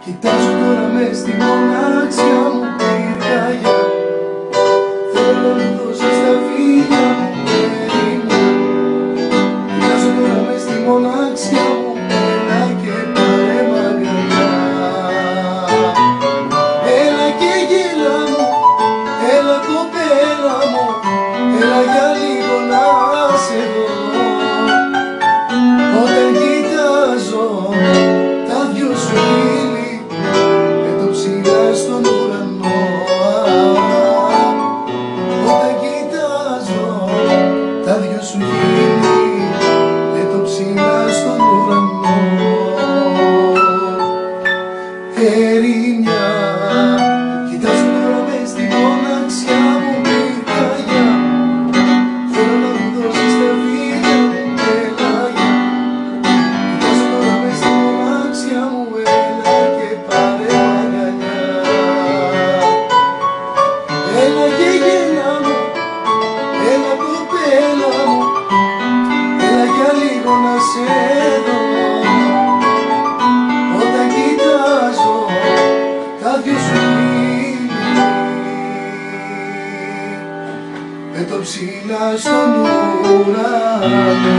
Κοιτάζω τώρα μες στη μοναξιά μου πυρκαγιά. Θέλω να μου δώσεις τα φίλια μου περίμενα. Κοιτάζω τώρα μες στη μοναξιά μου, έλα και πάρε μ' αγκαλιά. Έλα και γέλα μου, έλα κοπέλα μου, έλα για λίγο να σε δω. Όταν κοιτάζω τα δυο σου χείλη με το ψηλά στον ουρανό. Όταν κοιτάζω τα δυο σου χείλη με το ψηλά στον ουρανό. Ερημιά, κοιτάζω τώρα μες στη μοναξιά μου πυρκαγιά. Θέλω να μου δώσεις τα φίλια μου πελάγια. Κοιτάζω τώρα μες στη μοναξιά μου, έλα και πάρε μ' αγκαλιά. Έλα και γέλα μου, έλα κοπέλα μου, έλα για λίγο να σε δω. Όταν κοιτάζω τα δυο σου χείλη με το ψηλά στον ουρανό.